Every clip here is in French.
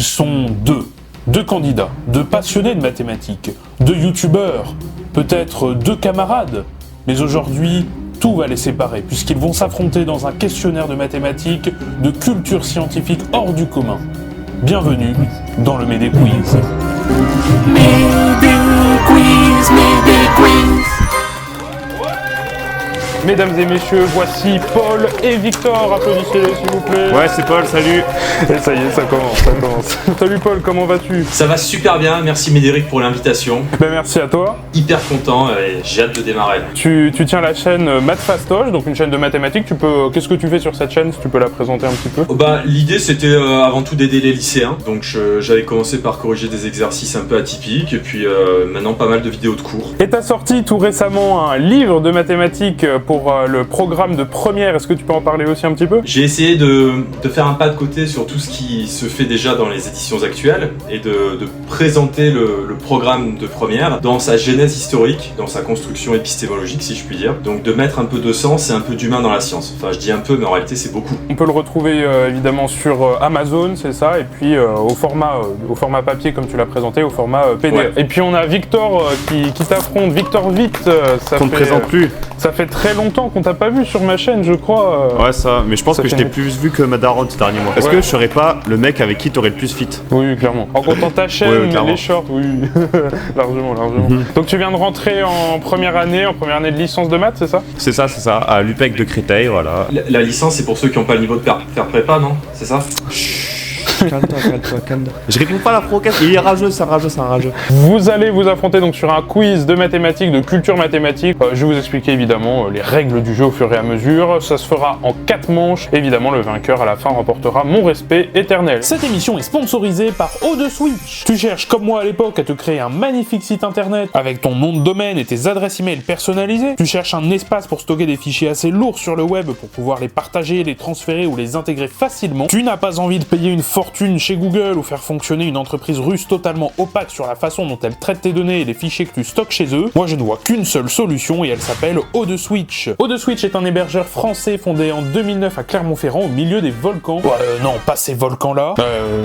sont deux candidats, deux passionnés de mathématiques, deux youtubeurs, peut-être deux camarades, mais aujourd'hui, tout va les séparer, puisqu'ils vont s'affronter dans un questionnaire de mathématiques, de culture scientifique hors du commun. Bienvenue dans le Médé Quiz. Médé Quiz, Médé Quiz. Mesdames et messieurs, voici Paul et Victor. Applaudissez-les s'il vous plaît. Ouais, c'est Paul, salut. Et ça y est, ça commence. Salut Paul, comment vas-tu? Ça va super bien, merci Médéric pour l'invitation. Ben merci à toi. Hyper content et j'ai hâte de démarrer. Tu tiens la chaîne Mathfastoche, donc une chaîne de mathématiques. Qu'est-ce que tu fais sur cette chaîne, si tu peux la présenter un petit peu? L'idée c'était avant tout d'aider les lycéens. Donc j'avais commencé par corriger des exercices un peu atypiques et puis maintenant pas mal de vidéos de cours. Et t'as sorti tout récemment un livre de mathématiques pour le programme de première. Est-ce que tu peux en parler aussi un petit peu? J'ai essayé de faire un pas de côté sur tout ce qui se fait déjà dans les éditions actuelles et de présenter le programme de première dans sa genèse historique, dans sa construction épistémologique si je puis dire. Donc de mettre un peu de sens et un peu d'humain dans la science. Enfin je dis un peu mais en réalité c'est beaucoup. On peut le retrouver évidemment sur Amazon, c'est ça, et puis au format papier comme tu l'as présenté, au format PDF. Ouais. Et puis on a Victor qui t'affronte. Victor vite, qu'on ne présente plus. Ça fait très longtemps qu'on t'a pas vu sur ma chaîne, je crois. Ouais, ça, mais je pense que je t'ai plus vu que ma daronne ces derniers mois. Est-ce que je serais pas le mec avec qui t'aurais le plus fit? Oui, clairement. En comptant ta chaîne, les shorts, oui. largement. Donc tu viens de rentrer en première année de licence de maths, c'est ça? C'est ça, à l'UPEC de Créteil, voilà. La licence, c'est pour ceux qui n'ont pas le niveau de faire prépa, non? C'est ça? Calme-toi. Je réponds pas à la provocation. Il est rageux, c'est un rageux. Vous allez vous affronter donc sur un quiz de mathématiques, de culture mathématique. Je vais vous expliquer évidemment les règles du jeu au fur et à mesure. Ça se fera en 4 manches. Évidemment, le vainqueur à la fin remportera mon respect éternel. Cette émission est sponsorisée par O2Switch. Tu cherches comme moi à l'époque à te créer un magnifique site internet avec ton nom de domaine et tes adresses email personnalisées. Tu cherches un espace pour stocker des fichiers assez lourds sur le web pour pouvoir les partager, les transférer ou les intégrer facilement. Tu n'as pas envie de payer une fortune chez Google ou faire fonctionner une entreprise russe totalement opaque sur la façon dont elle traite tes données et les fichiers que tu stockes chez eux. Moi je ne vois qu'une seule solution et elle s'appelle O2Switch. O2Switch est un hébergeur français fondé en 2009 à Clermont-Ferrand au milieu des volcans. Non, pas ces volcans-là.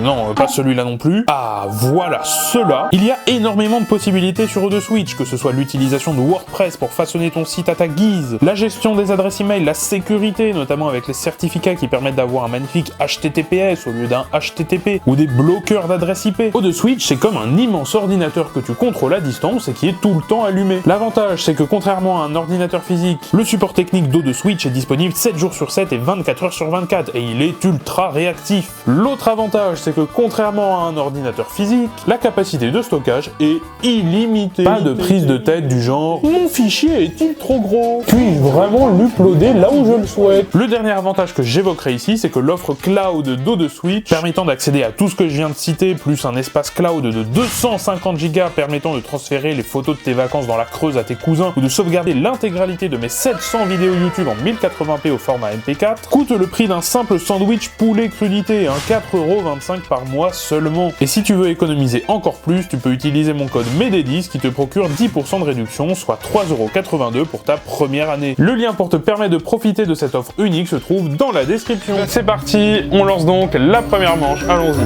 Non, pas celui-là non plus. Ah, voilà, ceux-là. Il y a énormément de possibilités sur O2Switch, que ce soit l'utilisation de WordPress pour façonner ton site à ta guise, la gestion des adresses email, la sécurité, notamment avec les certificats qui permettent d'avoir un magnifique HTTPS au lieu d'un HTTP, ou des bloqueurs d'adresses IP. O2Switch, c'est comme un immense ordinateur que tu contrôles à distance et qui est tout le temps allumé. L'avantage, c'est que contrairement à un ordinateur physique, le support technique d'O2Switch est disponible 7 jours sur 7 et 24 heures sur 24, et il est ultra réactif. L'autre avantage, c'est que contrairement à un ordinateur physique, la capacité de stockage est illimitée. Pas de prise de tête du genre « Mon fichier est-il trop gros? Puis-je vraiment l'uploader là où je le souhaite ?» Le dernier avantage que j'évoquerai ici, c'est que l'offre cloud d'O2Switch, permettant d'accéder à tout ce que je viens de citer, plus un espace cloud de 250 Go permettant de transférer les photos de tes vacances dans la Creuse à tes cousins ou de sauvegarder l'intégralité de mes 700 vidéos YouTube en 1080p au format MP4, coûte le prix d'un simple sandwich poulet crudité, 4,25€ par mois seulement. Et si tu veux économiser encore plus, tu peux utiliser mon code MEDÉ10 qui te procure 10% de réduction, soit 3,82€ pour ta première année. Le lien pour te permettre de profiter de cette offre unique se trouve dans la description. C'est parti, on lance donc la première manche. Allons-y.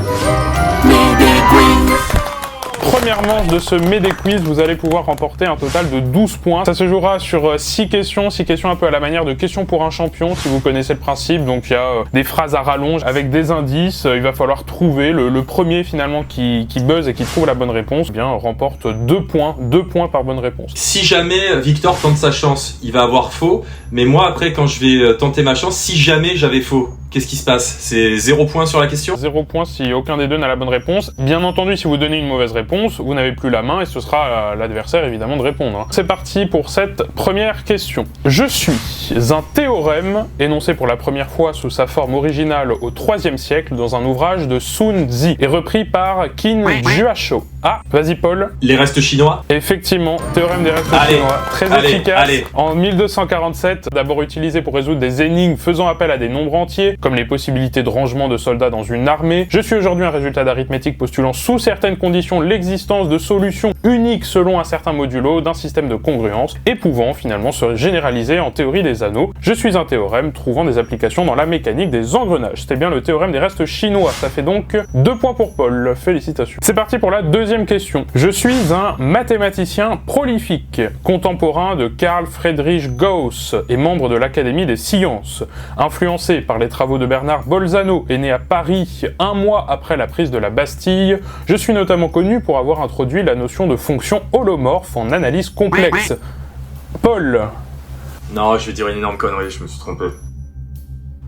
Première manche de ce Médé Quiz, vous allez pouvoir remporter un total de 12 points. Ça se jouera sur 6 questions un peu à la manière de questions pour un champion, si vous connaissez le principe. Donc il y a des phrases à rallonge avec des indices, il va falloir trouver le premier finalement qui buzz et qui trouve la bonne réponse, eh bien remporte 2 points par bonne réponse. Si jamais Victor tente sa chance, il va avoir faux, mais moi après quand je vais tenter ma chance, si jamais j'avais faux, qu'est-ce qui se passe? C'est 0 point sur la question? 0 point si aucun des deux n'a la bonne réponse. Bien entendu, si vous donnez une mauvaise réponse, vous n'avez plus la main et ce sera à l'adversaire évidemment de répondre. C'est parti pour cette première question. Je suis un théorème énoncé pour la première fois sous sa forme originale au IIIe siècle dans un ouvrage de Sun Tzu et repris par Qin Juasho. Ah, vas-y Paul. Les restes chinois? Effectivement, théorème des restes chinois. Très efficace. En 1247, d'abord utilisé pour résoudre des énigmes faisant appel à des nombres entiers, comme les possibilités de rangement de soldats dans une armée. Je suis aujourd'hui un résultat d'arithmétique postulant sous certaines conditions l'existence de solutions uniques selon un certain modulo d'un système de congruence et pouvant finalement se généraliser en théorie des anneaux. Je suis un théorème trouvant des applications dans la mécanique des engrenages. C'était bien le théorème des restes chinois. Ça fait donc 2 points pour Paul. Félicitations. C'est parti pour la deuxième question. Je suis un mathématicien prolifique, contemporain de Carl Friedrich Gauss et membre de l'Académie des sciences. Influencé par les travaux de Bernard Bolzano et né à Paris 1 mois après la prise de la Bastille, je suis notamment connu pour avoir introduit la notion de fonction holomorphe en analyse complexe. Paul. Non, je vais dire une énorme connerie, je me suis trompé.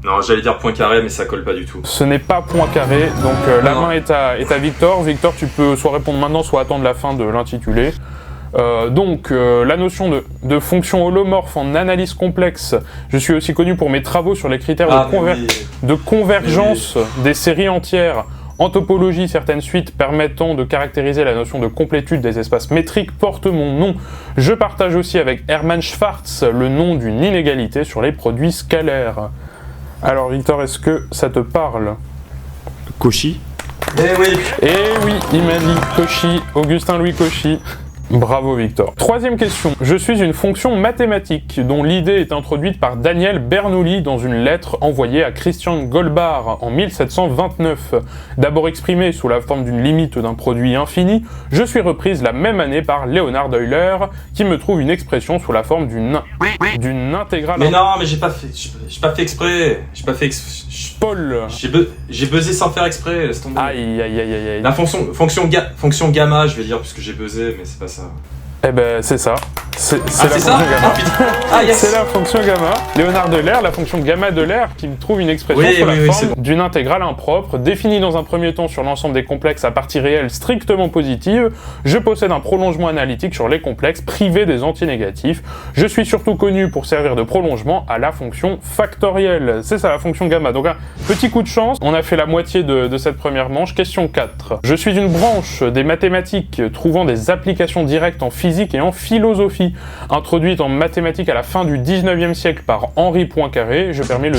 Non, j'allais dire point carré, mais ça colle pas du tout. Ce n'est pas point carré, donc la main est à Victor. Victor, tu peux soit répondre maintenant, soit attendre la fin de l'intitulé. La notion de fonction holomorphe en analyse complexe, je suis aussi connu pour mes travaux sur les critères de convergence des séries entières. En topologie, certaines suites permettant de caractériser la notion de complétude des espaces métriques portent mon nom. Je partage aussi avec Hermann Schwarz le nom d'une inégalité sur les produits scalaires. Alors Victor, est-ce que ça te parle? Cauchy. Eh oui. Eh oui, il m'a dit Cauchy, Augustin-Louis Cauchy. Bravo Victor. Troisième question. Je suis une fonction mathématique dont l'idée est introduite par Daniel Bernoulli dans une lettre envoyée à Christian Goldbach en 1729. D'abord exprimée sous la forme d'une limite d'un produit infini, je suis reprise la même année par Leonhard Euler qui me trouve une expression sous la forme d'une intégrale... Mais non, mais j'ai pas fait exprès. Paul. J'ai buzzé sans faire exprès, laisse tomber. Aïe. La fonction gamma, je vais dire, puisque j'ai buzzé, mais c'est pas ça. Eh ben, c'est ça. C'est la c'est fonction ça gamma. Ah, putain. Ah, yes. C'est la fonction gamma. Léonard Euler, la fonction gamma d'Euler, qui me trouve une expression sous la forme d'une intégrale impropre, définie dans un premier temps sur l'ensemble des complexes à partie réelle strictement positive. Je possède un prolongement analytique sur les complexes privés des antinégatifs. Je suis surtout connu pour servir de prolongement à la fonction factorielle. C'est ça, la fonction gamma. Donc, un petit coup de chance. On a fait la moitié de cette première manche. Question 4. Je suis une branche des mathématiques trouvant des applications directes en physique et en philosophie. Introduite en mathématiques à la fin du 19e siècle par Henri Poincaré, je permets le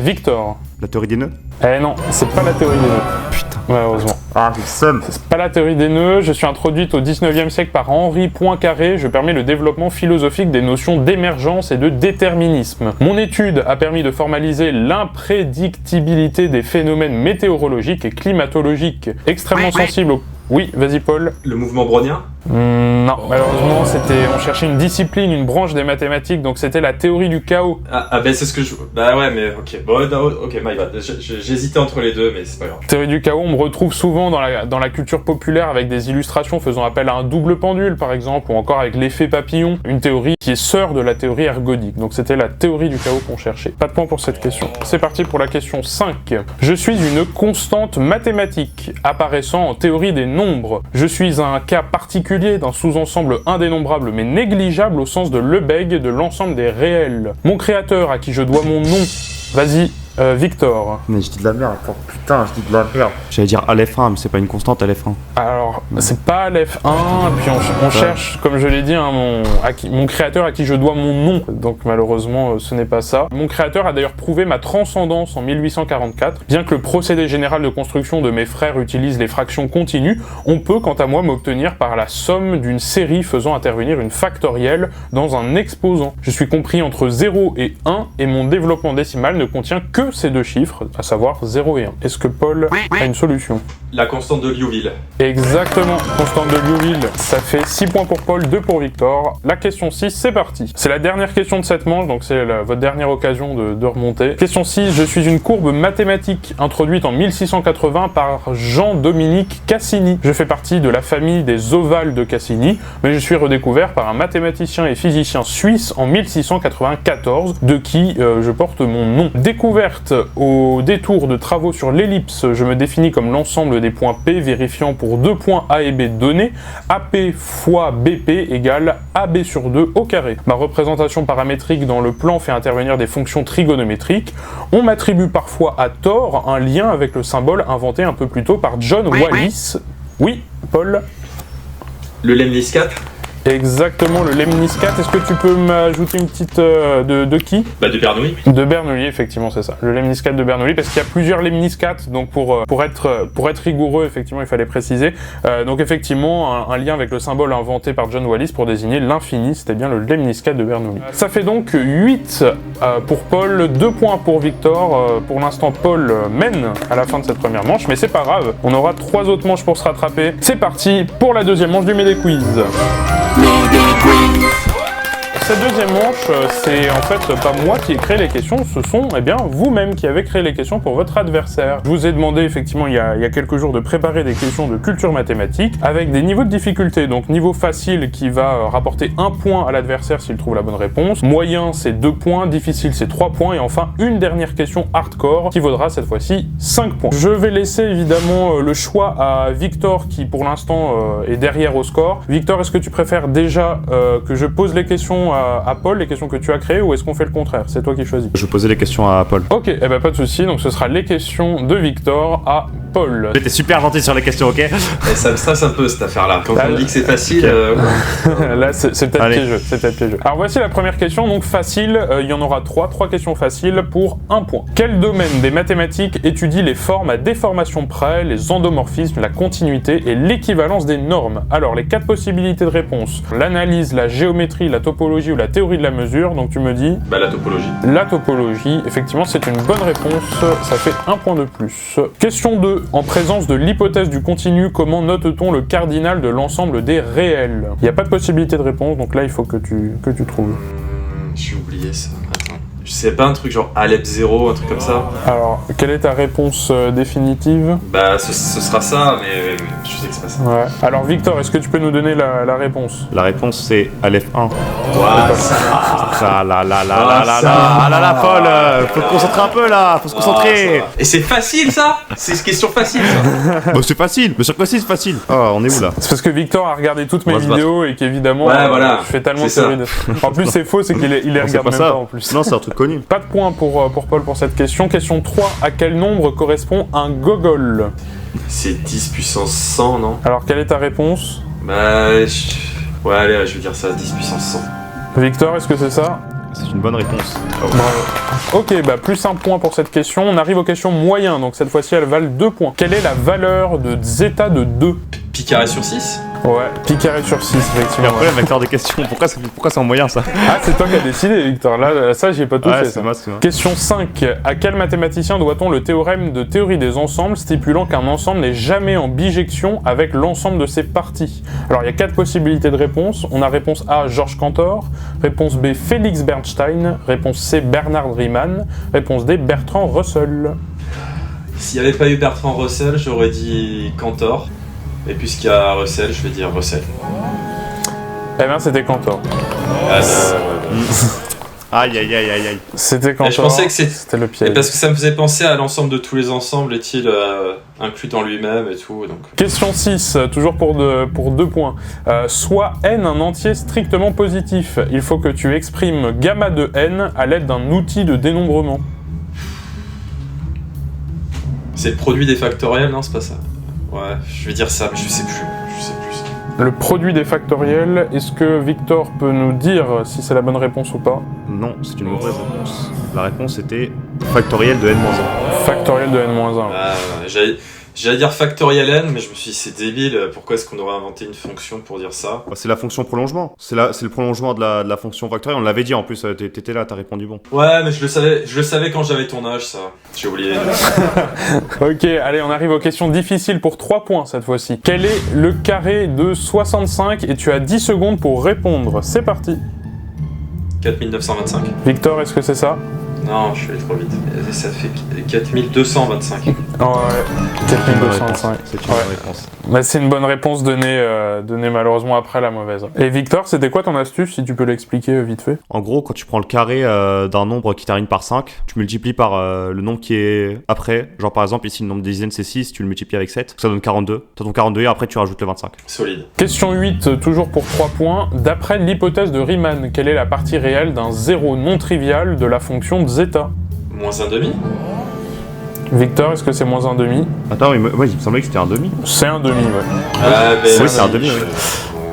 Victor. La théorie des nœuds. Eh non, c'est pas la théorie des nœuds. Putain. Malheureusement. Ah, le seum. C'est pas la théorie des nœuds, je suis introduite au 19e siècle par Henri Poincaré, je permets le développement philosophique des notions d'émergence et de déterminisme. Mon étude a permis de formaliser l'imprédictibilité des phénomènes météorologiques et climatologiques, extrêmement sensibles au... Oui, vas-y Paul. Le mouvement brownien? Non, malheureusement, on cherchait une discipline, une branche des mathématiques, donc c'était la théorie du chaos. Ah ben c'est ce que je... Bah ouais, mais ok. Bon, ok, my bad. J'hésitais entre les deux, mais c'est pas grave. Théorie du chaos, on me retrouve souvent dans la culture populaire avec des illustrations faisant appel à un double pendule, par exemple, ou encore avec l'effet papillon, une théorie qui est sœur de la théorie ergodique. Donc c'était la théorie du chaos qu'on cherchait. Pas de point pour cette question. C'est parti pour la question 5. Je suis une constante mathématique, apparaissant en théorie des nombres. Je suis un cas particulier d'un sous-ensemble indénombrable mais négligeable au sens de Lebesgue de l'ensemble des réels. Mon créateur à qui je dois mon nom... Vas-y, Victor. Mais je dis de la merde, attends, putain, je dis de la merde. J'allais dire Aleph 1, mais c'est pas une constante Aleph 1. Alors, c'est pas Aleph 1, puis on cherche, comme je l'ai dit, hein, mon créateur à qui je dois mon nom. Donc malheureusement, ce n'est pas ça. Mon créateur a d'ailleurs prouvé ma transcendance en 1844. Bien que le procédé général de construction de mes frères utilise les fractions continues, on peut, quant à moi, m'obtenir par la somme d'une série faisant intervenir une factorielle dans un exposant. Je suis compris entre 0 et 1, et mon développement décimal ne contient que ces deux chiffres, à savoir 0 et 1. Est-ce que Paul a une solution? La constante de Liouville. Exactement, constante de Liouville. Ça fait 6 points pour Paul, 2 pour Victor. La question 6, c'est parti. C'est la dernière question de cette manche, donc c'est votre dernière occasion de remonter. Question 6, je suis une courbe mathématique introduite en 1680 par Jean-Dominique Cassini. Je fais partie de la famille des ovales de Cassini, mais je suis redécouvert par un mathématicien et physicien suisse en 1694, de qui je porte mon nom. Découverte au détour de travaux sur l'ellipse, je me définis comme l'ensemble des points P vérifiant pour deux points A et B donnés, AP fois BP égale AB sur 2 au carré. Ma représentation paramétrique dans le plan fait intervenir des fonctions trigonométriques. On m'attribue parfois à tort un lien avec le symbole inventé un peu plus tôt par John Wallis. Oui, Paul? Le Leibniz 4? Exactement, le lemniscate. Est-ce que tu peux m'ajouter une petite de qui? Bah, de Bernoulli. De Bernoulli, effectivement, c'est ça. Le lemniscate de Bernoulli, parce qu'il y a plusieurs lemniscates, donc pour être rigoureux, effectivement, il fallait préciser. Donc effectivement, un lien avec le symbole inventé par John Wallis pour désigner l'infini, c'était bien le lemniscate de Bernoulli. Ça fait donc 8 pour Paul, 2 points pour Victor. Pour l'instant, Paul mène à la fin de cette première manche, mais c'est pas grave, on aura 3 autres manches pour se rattraper. C'est parti pour la deuxième manche du Médé Quiz. Cette deuxième manche, c'est en fait pas moi qui ai créé les questions, ce sont vous-même qui avez créé les questions pour votre adversaire. Je vous ai demandé effectivement il y a quelques jours de préparer des questions de culture mathématique avec des niveaux de difficulté. Donc niveau facile qui va rapporter 1 point à l'adversaire s'il trouve la bonne réponse, moyen c'est 2 points, difficile c'est 3 points et enfin une dernière question hardcore qui vaudra cette fois-ci 5 points. Je vais laisser évidemment le choix à Victor qui pour l'instant est derrière au score. Victor, est-ce que tu préfères déjà que je pose les questions à Paul, les questions que tu as créées, ou est-ce qu'on fait le contraire? C'est toi qui choisis. Je posais les questions à Paul. Ok, pas de souci. Donc ce sera les questions de Victor à Paul. T'es super gentil sur les questions, ok? Et ça me stresse un peu cette affaire-là. Quand on me dit que c'est facile. Là, c'est peut-être piégeux. C'est peut-être piégeux. Alors voici la première question. Donc facile. Il y en aura 3 questions faciles pour 1 point. Quel domaine des mathématiques étudie les formes à déformation près, les endomorphismes, la continuité et l'équivalence des normes? Alors les 4 possibilités de réponse: l'analyse, la géométrie, la topologie ou la théorie de la mesure. Donc tu me dis... Bah la topologie. La topologie, effectivement c'est une bonne réponse, ça fait 1 point de plus. Question 2. En présence de l'hypothèse du continu, comment note-t-on le cardinal de l'ensemble des réels? Il n'y a pas de possibilité de réponse, donc là il faut que tu trouves. J'ai oublié ça. Attends. Je sais pas, un truc genre Alep 0, un truc comme ça. Alors, quelle est ta réponse définitive? Bah ce sera ça, mais je sais que c'est pas ça. Ouais. Alors Victor, est-ce que tu peux nous donner la réponse? La réponse c'est Aleph 1. Ouah, ça. Ah là, Paul, faut se concentrer un peu là, faut se concentrer. Et c'est facile ça? C'est une question facile ça. Bah c'est facile, mais sur quoi c'est facile? Oh, on est où là? C'est parce que Victor a regardé toutes mes On va se vidéos et qu'évidemment, Ouais, voilà. je fais tellement de C'est ça. séries de... En plus c'est faux, c'est qu'il les Non, c'est regarde pas même ça. pas en plus. Non, c'est un truc connu. Pas de point pour Paul pour cette question. Question 3. À quel nombre correspond un gogol? C'est 10 puissance 100, non? Alors, quelle est ta réponse? Bah... Ouais, allez, je vais dire ça, 10 puissance 100. Victor, est-ce que c'est ça? C'est une bonne réponse. Oh. Bravo. Ok, plus 1 point pour cette question. On arrive aux questions moyennes, donc cette fois-ci elles valent 2 points. Quelle est la valeur de zeta de 2? Pi carré sur 6? Ouais, pi carré sur 6, Il y a effectivement. un problème avec l'heure des questions. Pourquoi c'est en moyen ça? Ah, c'est toi qui as décidé, Victor. Là, ça, j'y ai pas touché. Ouais, ça. c'est moi, c'est moi. Question 5. À quel mathématicien doit-on le théorème de théorie des ensembles stipulant qu'un ensemble n'est jamais en bijection avec l'ensemble de ses parties? Alors, il y a 4 possibilités de réponse. On a réponse A, Georges Cantor. Réponse B, Félix Bernstein. Réponse C, Bernard Riemann. Réponse D, Bertrand Russell. S'il n'y avait pas eu Bertrand Russell, j'aurais dit Cantor. Et puisqu'il y a Russell, je vais dire Russell. Eh bien, c'était Cantor. Aïe aïe aïe aïe aïe. C'était Cantor. Et je pensais que c'était le piège. Et parce que ça me faisait penser à l'ensemble de tous les ensembles, est-il inclus dans lui-même et tout, donc... Question 6, toujours pour 2 points. Soit n un entier strictement positif. Il faut que tu exprimes gamma de n à l'aide d'un outil de dénombrement. C'est le produit des factoriels, non, c'est pas ça. Ouais, je vais dire ça, mais je sais plus. Le produit des factoriels, est-ce que Victor peut nous dire si c'est la bonne réponse ou pas? Non, c'est une mauvaise réponse. La réponse était factoriel de n-1. Factoriel de n-1. J'allais dire factoriel n, mais je me suis dit c'est débile, pourquoi est-ce qu'on aurait inventé une fonction pour dire ça? Bah, c'est la fonction prolongement. C'est le prolongement de la fonction factorielle. On l'avait dit en plus, t'étais là, t'as répondu bon. Ouais, mais je le savais quand j'avais ton âge, ça. J'ai oublié. Ok, allez, on arrive aux questions difficiles pour 3 points cette fois-ci. Quel est le carré de 65? Et tu as 10 secondes pour répondre. C'est parti. 4925. Victor, est-ce que c'est ça? Non, je suis allé trop vite. Ça fait 4225. Ouais, 4225. C'est une bonne réponse. Bah, c'est une bonne réponse donnée malheureusement après la mauvaise. Et Victor, c'était quoi ton astuce, si tu peux l'expliquer vite fait? En gros, quand tu prends le carré d'un nombre qui termine par 5, tu multiplies par le nombre qui est après. Genre par exemple, ici le nombre des dizaines c'est 6, tu le multiplies avec 7, ça donne 42. T'as ton 42 et après tu rajoutes le 25. Solide. Question 8, toujours pour 3 points. D'après l'hypothèse de Riemann, quelle est la partie réelle d'un zéro non trivial de la fonction zeta? Moins 1,5. Victor, est-ce que c'est moins 1,5? Attends, il me semblait que c'était un demi. C'est 1,5, ouais. Ah, oui, c'est un demi, oui.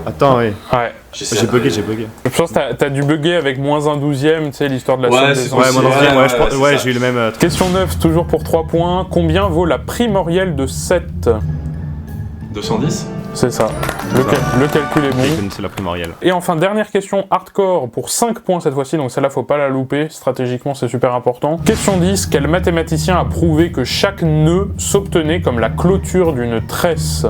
Attends, oui. Ouais. J'ai bugué. Je pense que t'as dû bugger avec -1/12e, tu sais, l'histoire de la somme des c'est anciens. Ouais, moi non plus, Ouais, je pense- c'est ça. j'ai eu le même. Question 9, toujours pour 3 points. Combien vaut la primorielle de 7? 210. C'est ça. Le calcul est bon. C'est la primorielle. Et enfin, dernière question hardcore pour 5 points cette fois-ci, donc celle-là faut pas la louper, stratégiquement c'est super important. Question 10, quel mathématicien a prouvé que chaque nœud s'obtenait comme la clôture d'une tresse?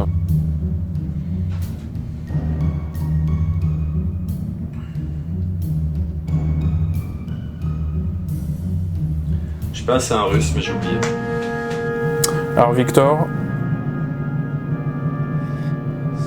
Je sais pas, c'est un russe, mais j'ai oublié. Alors Victor,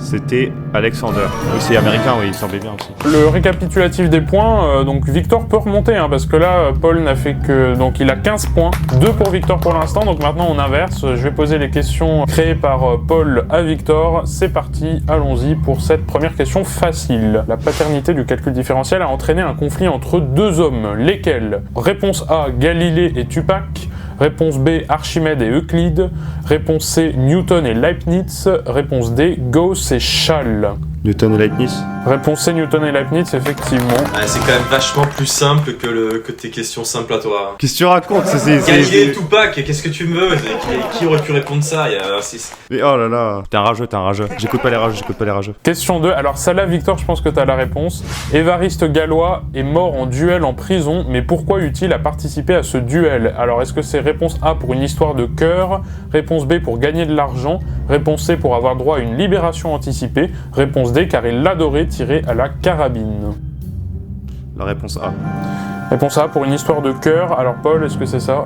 C'était Alexander. Oui, c'est américain, oui, il semblait bien aussi. le récapitulatif des points, donc Victor peut remonter, hein, parce que là, Paul n'a fait que... Donc il a 15 points, 2 pour Victor pour l'instant, donc maintenant on inverse. Je vais poser les questions créées par Paul à Victor. C'est parti, allons-y pour cette première question facile. La paternité du calcul différentiel a entraîné un conflit entre 2 hommes, lesquels? Réponse A, Galilée et Tupac. Réponse B, Archimède et Euclide. Réponse C, Newton et Leibniz. Réponse D, Gauss et Schall. Newton et Leibniz. Réponse C, Newton et Leibniz, effectivement. Ouais, c'est quand même vachement plus simple que tes questions simples à toi. Qu'est-ce que tu racontes? Galilée et Tupac, qu'est-ce que tu me veux? Qui aurait pu répondre ça? Mais oh là là, t'es un rageux. J'écoute pas les rageux. Question 2. Alors celle-là, Victor, je pense que t'as la réponse. Évariste Galois est mort en duel en prison, mais pourquoi eut-il à participer à ce duel? Alors est-ce que c'est réponse A pour une histoire de cœur? Réponse B pour gagner de l'argent? Réponse C pour avoir droit à une libération anticipée? Réponse D car il adorait tirer à la carabine. La réponse A. Réponse A pour une histoire de cœur. Alors Paul, est-ce que c'est ça?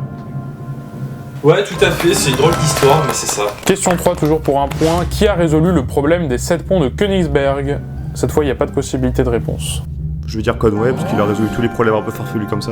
Ouais, tout à fait, c'est une drôle d'histoire, mais c'est ça. Question 3, toujours pour un point. Qui a résolu le problème des 7 ponts de Königsberg? Cette fois, il n'y a pas de possibilité de réponse. Je vais dire Conway, parce qu'il a résolu tous les problèmes un peu farfelus comme ça.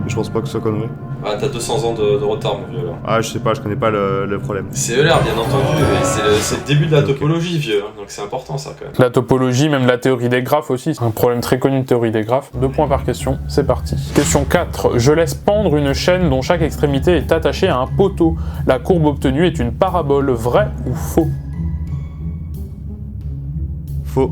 Mais je pense pas que ce soit Conway. Ah, t'as 200 ans de retard, mon vieux, là. Ah, je sais pas, je connais pas le problème. C'est Euler, bien entendu, mais c'est le début de la topologie, vieux, hein, donc c'est important, ça, quand même. La topologie, même la théorie des graphes aussi, c'est un problème très connu de théorie des graphes. 2 points par question, c'est parti. Question 4. Je laisse pendre une chaîne dont chaque extrémité est attachée à un poteau. La courbe obtenue est une parabole, vrai ou faux? Faux.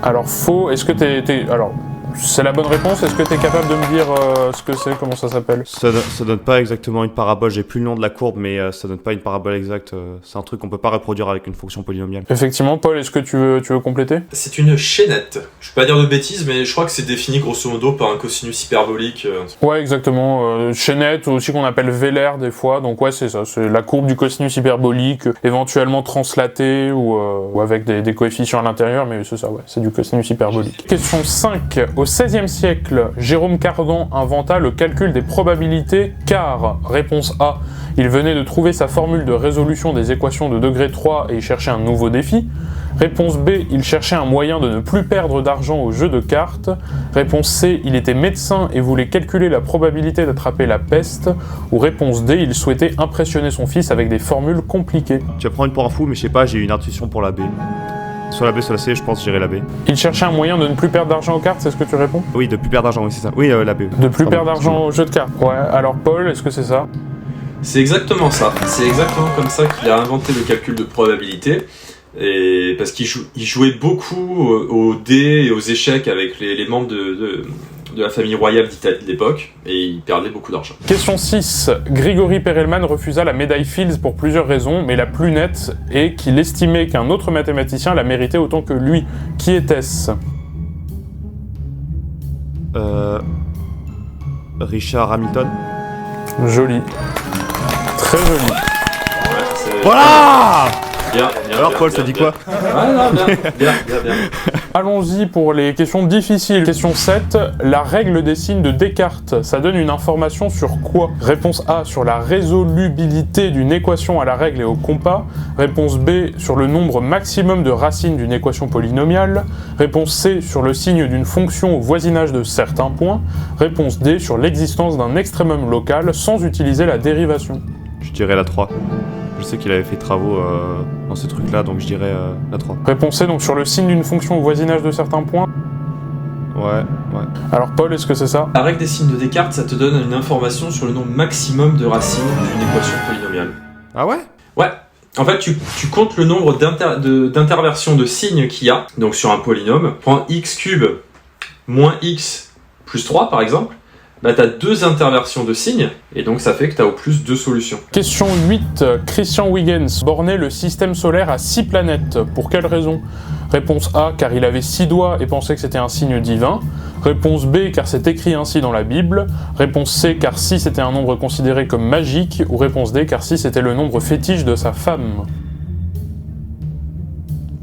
Alors faux, est-ce que Alors, c'est la bonne réponse, est-ce que t'es capable de me dire ce que c'est, comment ça s'appelle? Ça donne pas exactement une parabole, j'ai plus le nom de la courbe, mais ça donne pas une parabole exacte. C'est un truc qu'on peut pas reproduire avec une fonction polynomiale. Effectivement, Paul, est-ce que tu veux compléter? C'est une chaînette. Je vais pas dire de bêtises, mais je crois que c'est défini grosso modo par un cosinus hyperbolique. Ouais, exactement. Chaînette, aussi qu'on appelle vélaire des fois. Donc ouais, c'est ça. C'est la courbe du cosinus hyperbolique, éventuellement translatée ou avec des coefficients à l'intérieur, mais c'est ça, ouais, c'est du cosinus hyperbolique. Question 5. Au XVIe siècle, Jérôme Cardan inventa le calcul des probabilités car, réponse A, il venait de trouver sa formule de résolution des équations de degré 3 et il cherchait un nouveau défi. Réponse B, il cherchait un moyen de ne plus perdre d'argent au jeu de cartes. Réponse C, il était médecin et voulait calculer la probabilité d'attraper la peste. Ou réponse D, il souhaitait impressionner son fils avec des formules compliquées. Tu vas prendre une pour un fou, mais je sais pas, j'ai une intuition pour la B. Soit la B, soit la C, je pense que j'irai la B. Il cherchait un moyen de ne plus perdre d'argent aux cartes, c'est ce que tu réponds? Oui, de plus perdre d'argent, oui, c'est ça. Oui, la B. De plus Pardon, perdre d'argent au jeu de cartes. Ouais, alors Paul, est-ce que c'est ça? C'est exactement ça. C'est exactement comme ça qu'il a inventé le calcul de probabilité. Et parce qu'il jouait beaucoup aux dés et aux échecs avec les membres de la famille royale d'Italie de l'époque, et il perdait beaucoup d'argent. Question 6. Grigory Perelman refusa la médaille Fields pour plusieurs raisons, mais la plus nette est qu'il estimait qu'un autre mathématicien la méritait autant que lui. Qui était-ce? Richard Hamilton. Joli. Très joli. Voilà. Bien, Alors bien, Paul, bien, ça dit bien. quoi? Ah non, bien. Allons-y pour les questions difficiles. Question 7. La règle des signes de Descartes, ça donne une information sur quoi? Réponse A, sur la résolubilité d'une équation à la règle et au compas. Réponse B, sur le nombre maximum de racines d'une équation polynomiale. Réponse C, sur le signe d'une fonction au voisinage de certains points. Réponse D, sur l'existence d'un extrémum local sans utiliser la dérivation. Je dirais la 3. Je sais qu'il avait fait travaux dans ces trucs-là, donc je dirais la 3. Réponse C, donc sur le signe d'une fonction au voisinage de certains points. Ouais. Alors Paul, est-ce que c'est ça? La règle des signes de Descartes, ça te donne une information sur le nombre maximum de racines d'une équation polynomiale. Ah ouais? Ouais, En fait, tu comptes le nombre d'interversions de signes qu'il y a, donc sur un polynôme. Prends x cube moins x plus 3, par exemple. Là, tu as 2 interversions de signes, et donc ça fait que tu as au plus 2 solutions. Question 8. Christian Huygens bornait le système solaire à 6 planètes. Pour quelle raison? Réponse A, car il avait 6 doigts et pensait que c'était un signe divin. Réponse B, car c'est écrit ainsi dans la Bible. Réponse C, car 6 était un nombre considéré comme magique. Ou réponse D, car 6 était le nombre fétiche de sa femme.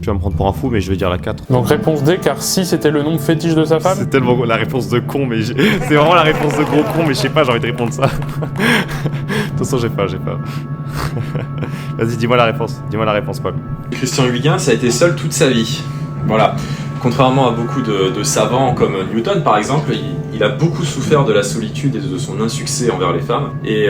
Tu vas me prendre pour un fou, mais je vais dire la 4. Donc réponse D, car 6 était le nombre fétiche de sa femme. C'est tellement la réponse de con, mais c'est vraiment la réponse de gros con, mais je sais pas, j'ai envie de répondre ça. De toute façon, j'ai pas. Vas-y, dis-moi la réponse, Paul. Christian Huygens a été seul toute sa vie. Voilà. Contrairement à beaucoup de savants comme Newton par exemple, il a beaucoup souffert de la solitude et de son insuccès envers les femmes. Et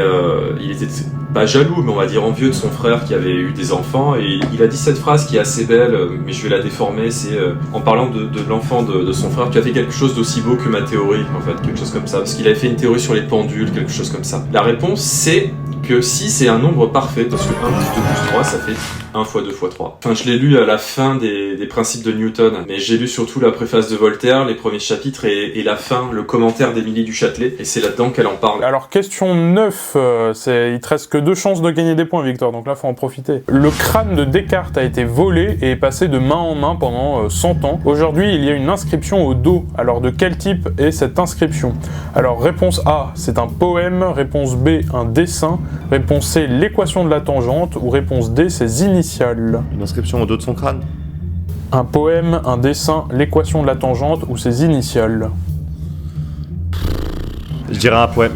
il était pas jaloux, mais on va dire envieux de son frère qui avait eu des enfants. Et il a dit cette phrase qui est assez belle, mais je vais la déformer, c'est en parlant de l'enfant de son frère, tu as fait quelque chose d'aussi beau que ma théorie, en fait, quelque chose comme ça. Parce qu'il avait fait une théorie sur les pendules, quelque chose comme ça. La réponse c'est que 6 est un nombre parfait, parce que 1 plus 2 plus 3, ça fait 1 fois 2 fois 3. Enfin, je l'ai lu à la fin des principes de Newton, mais j'ai lu surtout la préface de Voltaire, les premiers chapitres, et la fin, le commentaire d'Émilie du Châtelet, et c'est là-dedans qu'elle en parle. Alors, question 9, il te reste que 2 chances de gagner des points, Victor, donc là, faut en profiter. Le crâne de Descartes a été volé et est passé de main en main pendant 100 ans. Aujourd'hui, il y a une inscription au dos. Alors, de quel type est cette inscription? Alors, réponse A, c'est un poème, réponse B, un dessin, réponse C, l'équation de la tangente, ou réponse D, ses initiales. Une inscription au dos de son crâne. Un poème, un dessin, l'équation de la tangente, ou ses initiales. Je dirais un poème.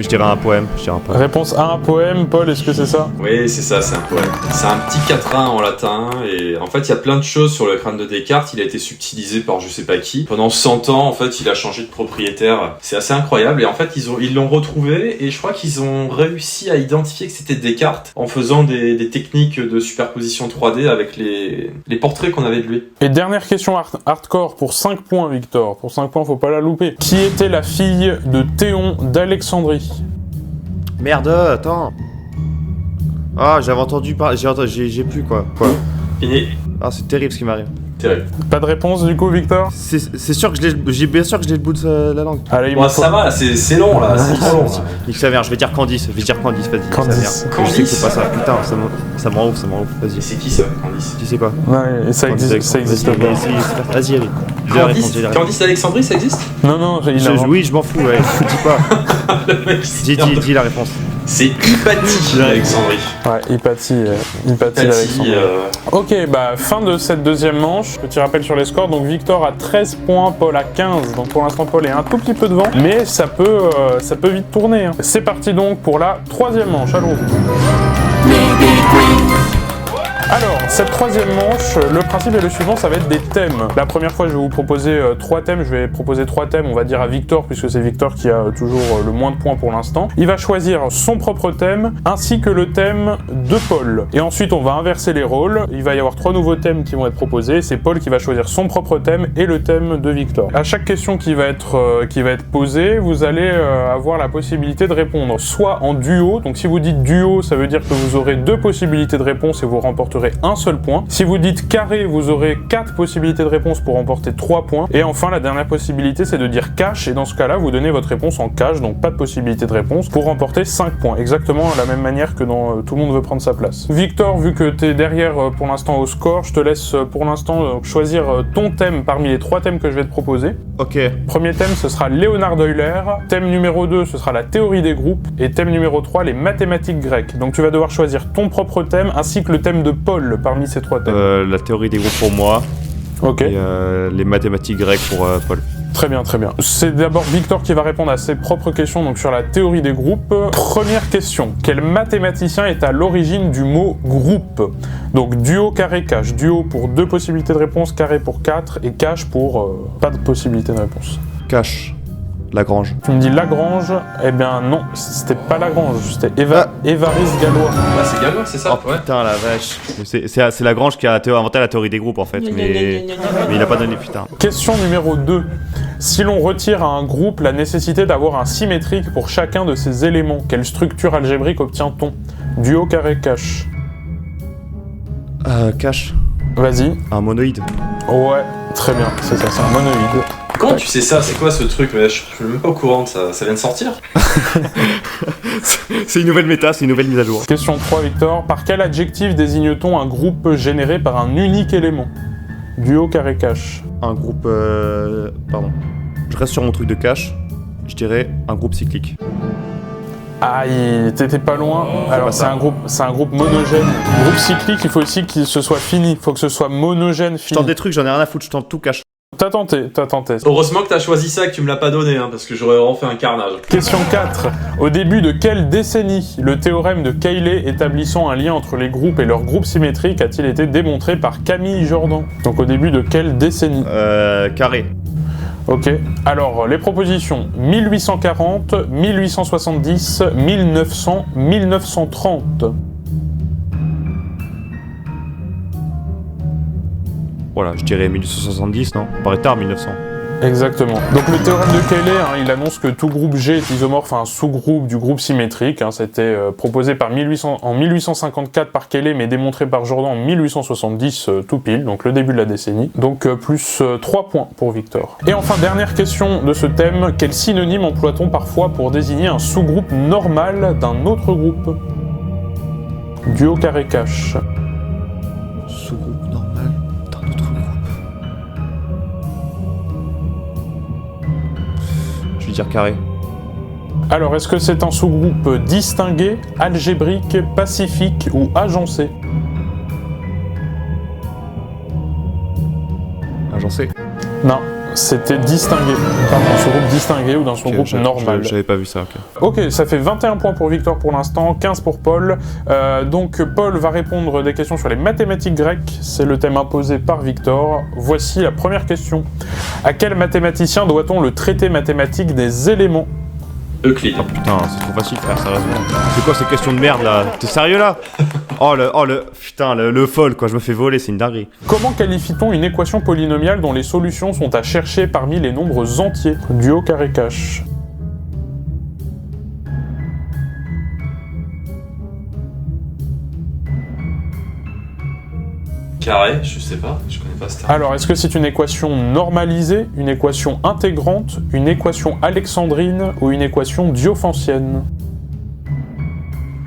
Réponse A, un poème. Paul, est-ce que c'est ça? Oui, c'est ça, c'est un poème. C'est un petit quatrain en latin, et en fait, il y a plein de choses sur le crâne de Descartes. Il a été subtilisé par je sais pas qui. Pendant 100 ans, en fait, il a changé de propriétaire. C'est assez incroyable, et en fait, ils l'ont retrouvé, et je crois qu'ils ont réussi à identifier que c'était Descartes en faisant des techniques de superposition 3D avec les portraits qu'on avait de lui. Et dernière question hardcore pour 5 points, Victor. Pour 5 points, faut pas la louper. Qui était la fille de Théon d'Alexandrie? Merde, attends. Ah, j'avais entendu parler. J'ai plus quoi. Fini. Ah, c'est terrible ce qui m'arrive. Terrible. Pas de réponse du coup, Victor? C'est sûr que j'ai bien sûr que je l'ai le bout de la langue. Allez, Bon, ça va, c'est long là, c'est trop long. Là. Nique sa mère, je vais dire Candice, vas-y. Candice. Je sais que c'est pas ça, putain, ça me rend ouf, vas-y. Et c'est qui ça, Candice? Tu sais pas. Ouais, ça existe pas. Vas-y, allez. Candice d'Alexandrie, ça existe? Non, oui, je m'en fous, ouais. Dis pas. Dis la réponse. C'est Hypatie d'Alexandrie. Ouais, Hypatie d'Alexandrie. Ok, bah fin de cette deuxième manche. Petit rappel sur les scores, donc Victor a 13 points, Paul a 15. Donc pour l'instant Paul est un tout petit peu devant, mais ça peut vite tourner. Hein. C'est parti donc pour la troisième manche, allons-y. Alors, cette troisième manche, le principe est le suivant, ça va être des thèmes. La première fois, je vais vous proposer 3 thèmes. Je vais proposer 3 thèmes, on va dire à Victor, puisque c'est Victor qui a toujours le moins de points pour l'instant. Il va choisir son propre thème, ainsi que le thème de Paul. Et ensuite, on va inverser les rôles. Il va y avoir 3 nouveaux thèmes qui vont être proposés. C'est Paul qui va choisir son propre thème et le thème de Victor. À chaque question qui va être posée, vous allez avoir la possibilité de répondre soit en duo. Donc si vous dites duo, ça veut dire que vous aurez 2 possibilités de réponse et vous remporterez un seul point. Si vous dites carré, vous aurez 4 possibilités de réponse pour remporter 3 points. Et enfin, la dernière possibilité, c'est de dire cash. Et dans ce cas-là, vous donnez votre réponse en cash, donc pas de possibilité de réponse, pour remporter 5 points. Exactement la même manière que dans Tout le monde veut prendre sa place. Victor, vu que t'es derrière pour l'instant au score, je te laisse pour l'instant choisir ton thème parmi les 3 thèmes que je vais te proposer. Ok. Premier thème, ce sera Léonard Euler. Thème numéro 2, ce sera la théorie des groupes. Et thème numéro 3, les mathématiques grecques. Donc tu vas devoir choisir ton propre thème, ainsi que le thème de Paul parmi ces 3 thèmes. La théorie des groupes pour moi. Ok. Et les mathématiques grecques pour Paul. Très bien, très bien. C'est d'abord Victor qui va répondre à ses propres questions, donc sur la théorie des groupes. Première question. Quel mathématicien est à l'origine du mot groupe? Donc duo, carré, cash. Duo pour 2 possibilités de réponse, carré pour 4, et cash pour pas de possibilité de réponse. Cash. Lagrange. Tu me dis Lagrange? Eh bien non, c'était pas Lagrange, c'était Évariste Galois. Ah, c'est Galois, c'est ça? Oh putain, la vache. C'est Lagrange qui a inventé la théorie des groupes en fait, mais il a pas donné, putain. Question numéro 2. Si l'on retire à un groupe la nécessité d'avoir un symétrique pour chacun de ses éléments, quelle structure algébrique obtient-on? Duo, carré, cash. Cache. Vas-y. Un monoïde. Ouais, très bien, c'est ça, c'est un monoïde. Comment tu sais ça? C'est quoi ce truc? Mais je suis même pas au courant de ça. Ça vient de sortir? C'est une nouvelle méta, c'est une nouvelle mise à jour. Question 3, Victor. Par quel adjectif désigne-t-on un groupe généré par un unique élément? Duo, carré, cache. Un groupe... Pardon. Je reste sur mon truc de cache. Je dirais un groupe cyclique. Aïe, t'étais pas loin. Alors pas c'est ça. un groupe monogène. Groupe cyclique, il faut aussi qu'il se soit fini. Il faut que ce soit monogène Je fini. tente des trucs, j'en ai rien à foutre, je tente tout cache. T'as tenté. Heureusement que t'as choisi ça et que tu me l'as pas donné, hein, parce que j'aurais vraiment fait un carnage. Question 4. Au début de quelle décennie le théorème de Cayley établissant un lien entre les groupes et leurs groupes symétriques a-t-il été démontré par Camille Jordan? Donc au début de quelle décennie? Carré. Ok. Alors les propositions 1840, 1870, 1900, 1930. Voilà, je dirais 1870, non? Ça paraît tard, 1900. Exactement. Donc le théorème de Cayley, il annonce que tout groupe G est isomorphe à un sous-groupe du groupe symétrique. C'était proposé en 1854 par Cayley, mais démontré par Jordan en 1870, tout pile, donc le début de la décennie. Donc plus 3 points pour Victor. Et enfin, dernière question de ce thème, quel synonyme emploie-t-on parfois pour désigner un sous-groupe normal d'un autre groupe? Duo, carré, cache. Sous-groupe normal d'un autre groupe. Je vais dire carré. Alors, est-ce que c'est un sous-groupe distingué, algébrique, pacifique ou agencé? Agencé. Non, c'était distingué. Pardon, un sous-groupe distingué ou d'un sous-groupe normal. J'avais pas vu ça, ok. Ok, ça fait 21 points pour Victor pour l'instant, 15 pour Paul. Donc Paul va répondre des questions sur les mathématiques grecques, c'est le thème imposé par Victor. Voici la première question. À quel mathématicien doit-on le traité mathématique des éléments? Euclide. Oh putain, c'est trop facile, frère, sérieusement. C'est quoi ces questions de merde là? T'es sérieux là? Putain, le folle quoi, je me fais voler, c'est une dinguerie. Comment qualifie-t-on une équation polynomiale dont les solutions sont à chercher parmi les nombres entiers? Duo, carré, cache. Carré, je sais pas, je connais pas ce terme. Alors, est-ce que c'est une équation normalisée, une équation intégrante, une équation alexandrine ou une équation diophantienne?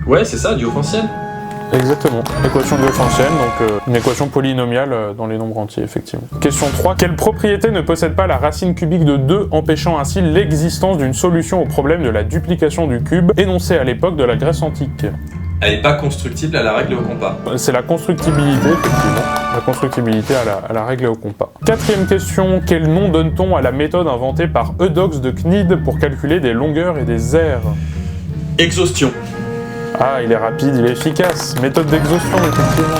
Ouais, c'est ça, diophantienne. Exactement, équation diophantienne, donc une équation polynomiale dans les nombres entiers, effectivement. Question 3. Quelle propriété ne possède pas la racine cubique de 2, empêchant ainsi l'existence d'une solution au problème de la duplication du cube, énoncé à l'époque de la Grèce antique? Elle est pas constructible à la règle au compas. C'est la constructibilité, effectivement. La constructibilité à la règle et au compas. Quatrième question. Quel nom donne-t-on à la méthode inventée par Eudoxe de Cnide pour calculer des longueurs et des aires? Exhaustion. Ah, il est rapide, il est efficace. Méthode d'exhaustion, effectivement.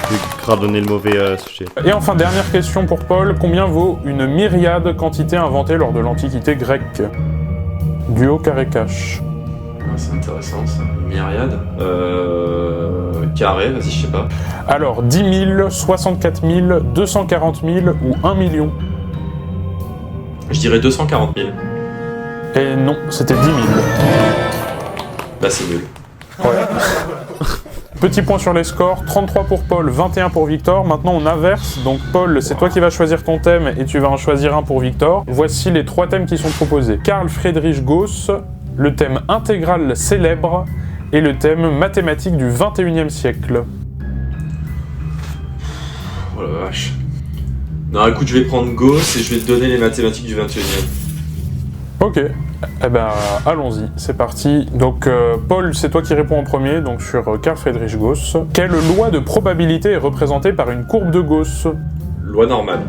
J'ai grave donné le mauvais sujet. Et enfin, dernière question pour Paul. Combien vaut une myriade, quantité inventée lors de l'Antiquité grecque? Duo, carré, cache. Ah, c'est intéressant ça. Myriade. Carré, vas-y, je sais pas. Alors, 10 000, 64 000, 240 000 ou 1 million? Je dirais 240 000. Et non, c'était 10 000. Bah, c'est nul. Ouais. Petit point sur les scores, 33 pour Paul, 21 pour Victor. Maintenant on inverse, donc Paul, c'est toi qui vas choisir ton thème et tu vas en choisir un pour Victor. Voici les 3 thèmes qui sont proposés. Carl Friedrich Gauss, le thème intégral célèbre et le thème mathématique du 21e siècle. Oh la vache. Non, écoute, je vais prendre Gauss et je vais te donner les mathématiques du 21e. Ok, eh ben allons-y, c'est parti. Donc Paul, c'est toi qui réponds en premier, donc sur Carl Friedrich Gauss. Quelle loi de probabilité est représentée par une courbe de Gauss? Loi normale.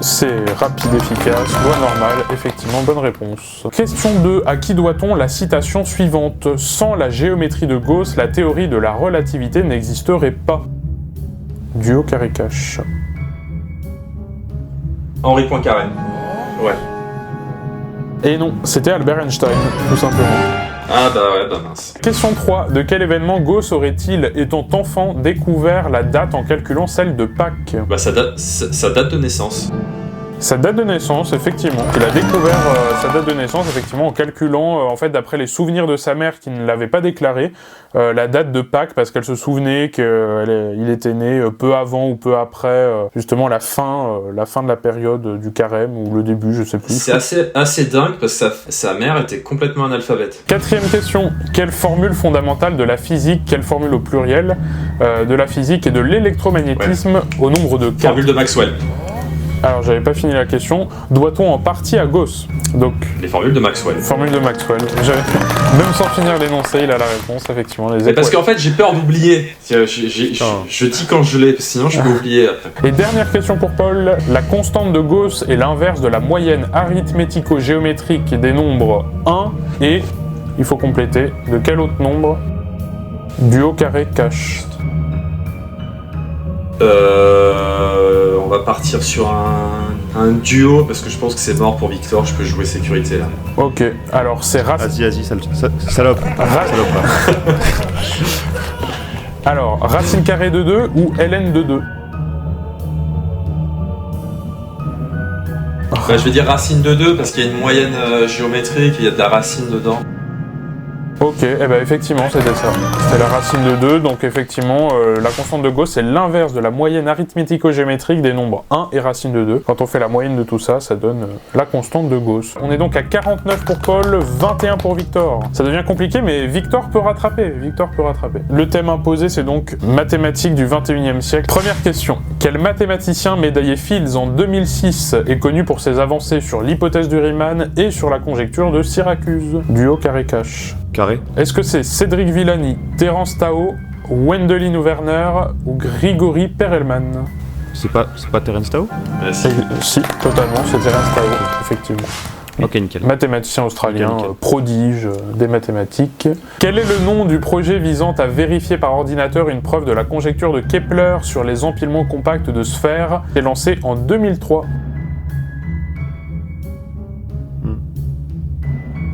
C'est rapide, efficace, loi normale, effectivement, bonne réponse. Question 2. À qui doit-on la citation suivante? Sans la géométrie de Gauss, la théorie de la relativité n'existerait pas. Duo, carré, cache. Henri Poincaré. Ouais. Et non, c'était Albert Einstein, tout simplement. Ah bah ouais, bah mince. Question 3. De quel événement Gauss aurait-il, étant enfant, découvert la date en calculant celle de Pâques? Bah sa date de naissance. Sa date de naissance, effectivement. Il a découvert sa date de naissance, effectivement, en calculant, en fait, d'après les souvenirs de sa mère qui ne l'avait pas déclaré, la date de Pâques, parce qu'elle se souvenait qu'il était né peu avant ou peu après, justement, la fin de la période du carême, ou le début, je sais plus. C'est assez dingue, parce que sa mère était complètement analphabète. 4e question. Quelle formule fondamentale de la physique, quelle formule au pluriel, de la physique et de l'électromagnétisme au nombre de 4? Formule de Maxwell. Alors, j'avais pas fini la question. Doit-on en partie à Gauss? Donc, les formules de Maxwell. Formule de Maxwell. Même sans finir l'énoncé, il a la réponse, effectivement. Parce qu'en fait, j'ai peur d'oublier. Je dis quand je l'ai, sinon je peux oublier après. Et dernière question pour Paul. La constante de Gauss est l'inverse de la moyenne arithmético-géométrique des nombres 1 et, il faut compléter, de quel autre nombre? Du haut carré cache. On va partir sur un duo parce que je pense que c'est mort pour Victor. Je peux jouer sécurité là. Ok, alors c'est Vas-y, salope. Alors, racine carrée de 2 ou ln de 2? Bah, je vais dire racine de 2 parce qu'il y a une moyenne géométrique, il y a de la racine dedans. Ok, et ben effectivement c'était ça. C'était la racine de 2, donc effectivement la constante de Gauss c'est l'inverse de la moyenne arithmético-géométrique des nombres 1 et racine de 2. Quand on fait la moyenne de tout ça, ça donne la constante de Gauss. On est donc à 49 pour Paul, 21 pour Victor. Ça devient compliqué mais Victor peut rattraper. Le thème imposé c'est donc mathématiques du 21e siècle. Première question. Quel mathématicien médaillé Fields en 2006 est connu pour ses avancées sur l'hypothèse du Riemann et sur la conjecture de Syracuse? Du haut carré cache. Carré. Est-ce que c'est Cédric Villani, Terence Tao, Wendelin Werner ou Grigory Perelman? C'est pas Terence Tao? Si, totalement, c'est Terence Tao, effectivement. Ok, nickel. Mathématicien australien, nickel. Prodige des mathématiques. Quel est le nom du projet visant à vérifier par ordinateur une preuve de la conjecture de Kepler sur les empilements compacts de sphères, qui est lancé en 2003?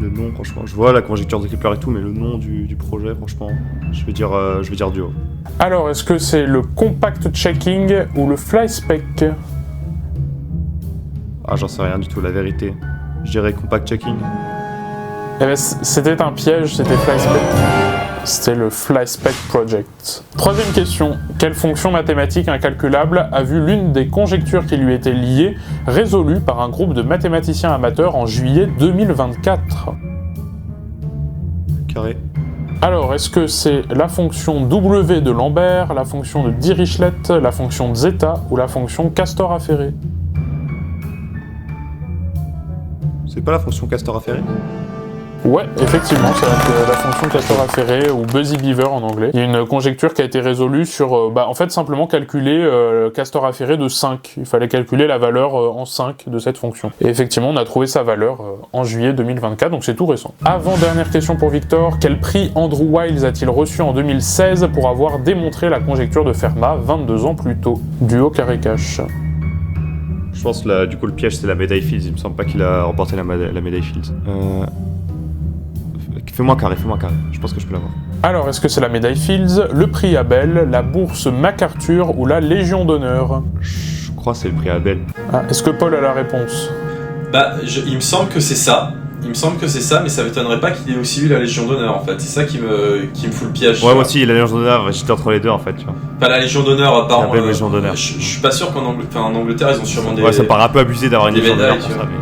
Le nom, franchement, je vois la conjecture de Kepler et tout, mais le nom du projet, franchement, je vais dire duo. Alors, est-ce que c'est le compact checking ou le flyspec? Ah, j'en sais rien du tout, la vérité. Je dirais compact checking. Eh ben, c'était un piège, c'était flyspec. C'était le flyspec project. 3e question. Quelle fonction mathématique incalculable a vu l'une des conjectures qui lui étaient liées résolue par un groupe de mathématiciens amateurs en juillet 2024? Carré. Alors, est-ce que c'est la fonction W de Lambert, la fonction de Dirichlet, la fonction de zeta ou la fonction Castor-Afferré? C'est pas la fonction Castor-Afferré? Ouais, effectivement, c'est la fonction Castor-Afferré ou Busy Beaver en anglais. Il y a une conjecture qui a été résolue sur, en fait, simplement calculer Castor-Afferré de 5. Il fallait calculer la valeur en 5 de cette fonction. Et effectivement, on a trouvé sa valeur en juillet 2024, donc c'est tout récent. Avant-dernière question pour Victor. Quel prix Andrew Wiles a-t-il reçu en 2016 pour avoir démontré la conjecture de Fermat 22 ans plus tôt? Du haut carré cache. Je pense que du coup, le piège, c'est la médaille Fields. Il me semble pas qu'il a remporté la médaille Fields. Fais-moi carré. Je pense que je peux l'avoir. Alors, est-ce que c'est la médaille Fields, le prix Abel, la bourse MacArthur ou la Légion d'honneur? Je crois que c'est le prix Abel. Ah, est-ce que Paul a la réponse? Bah, il me semble que c'est ça. Mais ça m'étonnerait pas qu'il ait aussi eu la Légion d'honneur en fait. C'est ça qui me fout le piège. Ouais, moi aussi, la Légion d'honneur, j'étais entre les deux en fait, tu vois. Pas la Légion d'honneur, apparemment. La Légion d'honneur. Je suis pas sûr qu'en Angleterre, ils ont sûrement des. Ouais, ça paraît un peu abusé d'avoir une Légion d'honneur pour ça, mais.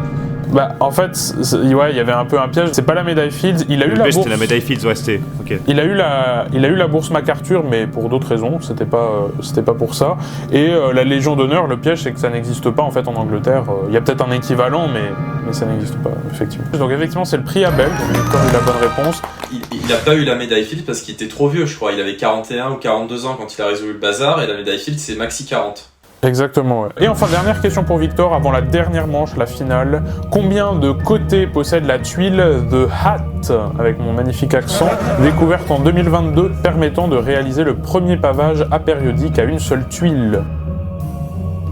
Bah, en fait, ouais, il y avait un peu un piège. C'est pas la médaille Fields. Il a eu la bourse. C'était la médaille Fields, ouais, c'était. Ok. Il a eu la bourse MacArthur, mais pour d'autres raisons. C'était pas pour ça. Et la Légion d'honneur, le piège, c'est que ça n'existe pas en fait en Angleterre. Il y a peut-être un équivalent, mais ça n'existe pas, effectivement. Donc effectivement, c'est le prix Abel. Donc Victor a eu la bonne réponse. Il a pas eu la médaille Fields parce qu'il était trop vieux, je crois. Il avait 41 ou 42 ans quand il a résolu le bazar, et la médaille Fields, c'est maxi 40. Exactement, ouais. Et enfin, dernière question pour Victor, avant la dernière manche, la finale. Combien de côtés possède la tuile The Hat, avec mon magnifique accent, découverte en 2022, permettant de réaliser le premier pavage apériodique à une seule tuile?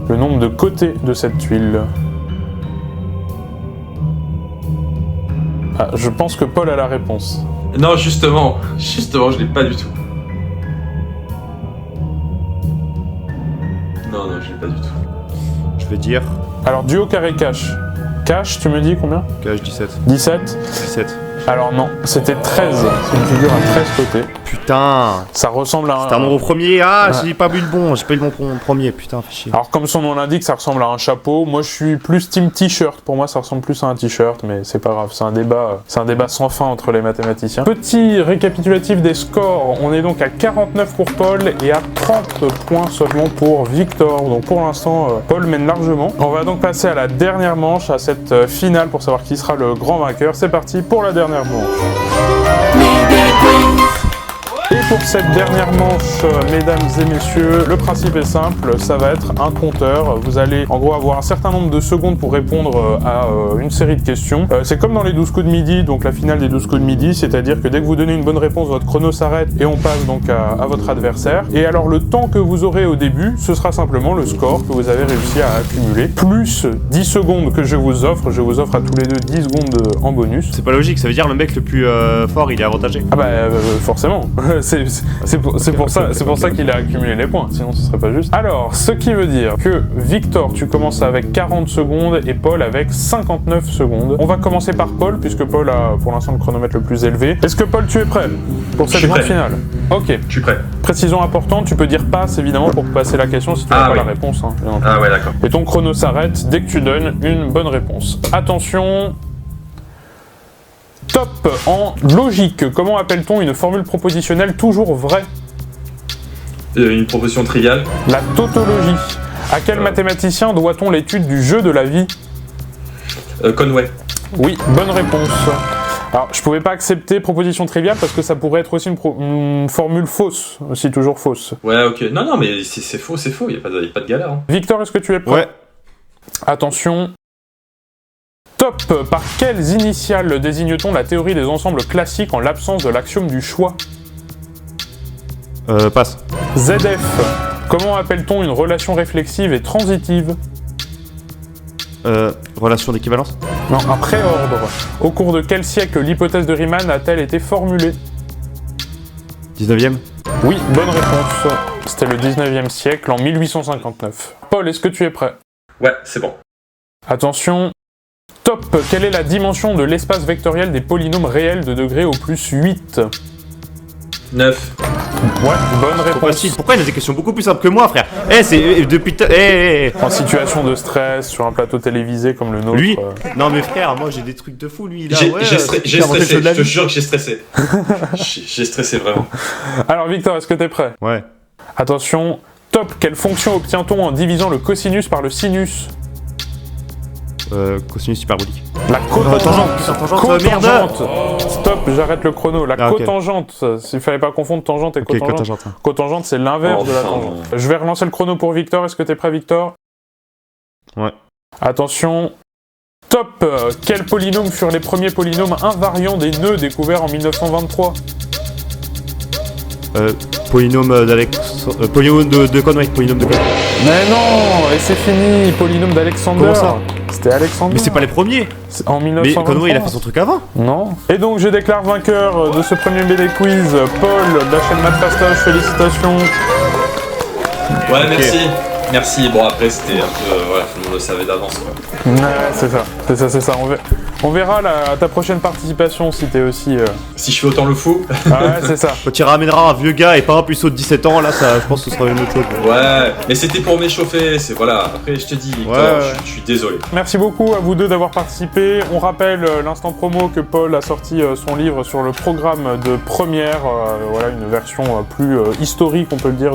Le nombre de côtés de cette tuile. Ah, je pense que Paul a la réponse. Non, justement, je l'ai pas du tout. Non, je l'ai pas du tout. vais dire Alors, duo carré cache. Cache, tu me dis combien? KH 17. 17. 17. Alors non, c'était 13. C'est une figure à 13 côtés. Putain. Ça ressemble à C'était un nombre premier. Ah, Ouais. j'ai pas eu le bon. J'ai pas eu le bon premier. Putain, fais chier. Alors comme son nom l'indique, ça ressemble à un chapeau. Moi je suis plus team t-shirt. Pour moi ça ressemble plus à un t-shirt, mais c'est pas grave. C'est un débat sans fin entre les mathématiciens. Petit récapitulatif des scores. On est donc à 49 pour Paul et à 30 points seulement pour Victor. Donc pour l'instant, Paul mène largement. On va donc passer à la dernière manche, à cette finale pour savoir qui sera le grand vainqueur. C'est parti pour la dernière manche. Et pour cette dernière manche, mesdames et messieurs, le principe est simple, ça va être un compteur. Vous allez en gros avoir un certain nombre de secondes pour répondre à une série de questions. C'est comme dans les 12 coups de midi, donc la finale des 12 coups de midi, c'est-à-dire que dès que vous donnez une bonne réponse, votre chrono s'arrête et on passe donc à votre adversaire. Et alors le temps que vous aurez au début, ce sera simplement le score que vous avez réussi à accumuler, plus 10 secondes que je vous offre à tous les deux 10 secondes en bonus. C'est pas logique. Ça veut dire le mec le plus fort, il est avantagé. Ah bah forcément, c'est pour ça qu'il a accumulé les points, sinon ce serait pas juste. Alors, ce qui veut dire que Victor, tu commences avec 40 secondes et Paul avec 59 secondes. On va commencer par Paul, puisque Paul a pour l'instant le chronomètre le plus élevé. Est-ce que Paul, tu es prêt pour cette grande finale? Ok. Je suis prêt. Précision importante, tu peux dire passe évidemment pour passer la question si tu n'as pas la réponse. Hein, bien entendu. Ah ouais, d'accord. Et ton chrono s'arrête dès que tu donnes une bonne réponse. Attention. Top en logique. Comment appelle-t-on une formule propositionnelle toujours vraie? Une proposition triviale. La tautologie. À quel mathématicien doit-on l'étude du jeu de la vie? Conway. Oui, bonne réponse. Alors, je pouvais pas accepter proposition triviale parce que ça pourrait être aussi une formule fausse, aussi toujours fausse. Ouais, ok. Non, mais c'est faux, il y a pas de galère. Hein. Victor, est-ce que tu es prêt? Ouais. Attention. Top. Par quelles initiales désigne-t-on la théorie des ensembles classiques en l'absence de l'axiome du choix? Passe. ZF. Comment appelle-t-on une relation réflexive et transitive? Relation d'équivalence. Non, un préordre. Au cours de quel siècle l'hypothèse de Riemann a-t-elle été formulée? 19e. Oui, bonne réponse. C'était le 19e siècle, en 1859. Paul, est-ce que tu es prêt? Ouais, c'est bon. Attention. Top. Quelle est la dimension de l'espace vectoriel des polynômes réels de degré au plus 8? 9. Ouais, bonne réponse. Pourquoi il a des questions beaucoup plus simples que moi, frère? C'est depuis... En situation de stress, sur un plateau télévisé comme le nôtre. Lui Non mais frère, moi j'ai des trucs de fou, lui. Là, J'ai stressé, je te jure que j'ai j'ai stressé. J'ai stressé vraiment. Alors Victor, est-ce que t'es prêt? Ouais. Attention. Top. Quelle fonction obtient-on en divisant le cosinus par le sinus? Cosinus hyperbolique. La cotangente. Tangente, merde. Stop, j'arrête le chrono. La ok. cotangente. S'il fallait pas confondre tangente et Ok, cotangente. cotangente. Cotangente, c'est l'inverse de la Enfin. tangente. Je vais relancer le chrono pour Victor. Est-ce que t'es prêt, Victor? Ouais. Attention. Top. Quels polynômes furent les premiers polynômes invariants des nœuds découverts en 1923? Polynôme d'Alex... polynôme de Conway. Polynôme de Conway. Mais non, et c'est fini. Polynôme d'Alexander. Comment ça? C'était Alexander. Mais c'est pas les premiers. En Mais 1923. Conway il a fait son truc avant. Non. Et donc je déclare vainqueur de ce premier BD Quiz, Paul de la chaîne Mathfastoche. Félicitations. Ouais, merci. Merci. Bon, après, c'était un peu. Voilà, tout le monde le savait d'avance, quoi. Ouais, c'est ça. On verra ta prochaine participation si t'es aussi. Si je fais autant le fou. Ah ouais, c'est ça. Quand tu ramèneras un vieux gars et pas un puceau de 17 ans, là, ça, je pense que ce sera une autre chose. Ouais, mais c'était pour m'échauffer. C'est voilà. Après, je te dis, Victor, Ouais. je suis désolé. Merci beaucoup à vous deux d'avoir participé. On rappelle l'instant promo que Paul a sorti son livre sur le programme de première. Voilà, une version plus historique, on peut le dire,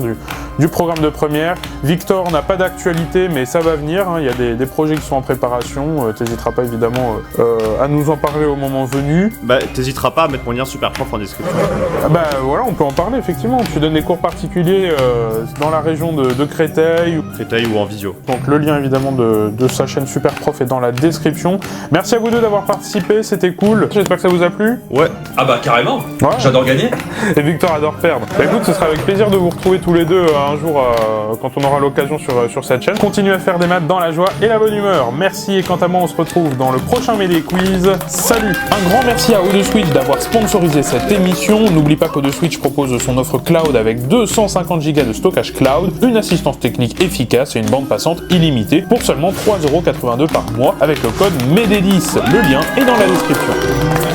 du programme de première. Victor n'a pas d'actualité, mais ça va venir. Hein. Il y a des projets qui sont en préparation. T'hésiteras pas évidemment à nous en parler au moment venu. Bah, t'hésiteras pas à mettre mon lien super prof en description. Ah bah voilà, on peut en parler effectivement. Tu donnes des cours particuliers dans la région de Créteil. Créteil ou en visio. Donc le lien évidemment de sa chaîne Super Prof est dans la description. Merci à vous deux d'avoir participé, c'était cool. J'espère que ça vous a plu. Ouais. Ah bah carrément. Ouais. J'adore gagner. Et Victor adore perdre. Bah écoute, ce sera avec plaisir de vous retrouver tous les deux un jour quand on aura l'occasion sur cette chaîne. Continuez à faire des maths dans la joie et la bonne humeur. Merci et quant à moi, on se retrouve dans le prochain Midi quiz. Salut! Un grand merci à O2Switch d'avoir sponsorisé cette émission. N'oublie pas qu'O2Switch propose son offre cloud avec 250 Go de stockage cloud, une assistance technique efficace et une bande passante illimitée pour seulement 3,82€ par mois avec le code MEDELIS. Le lien est dans la description.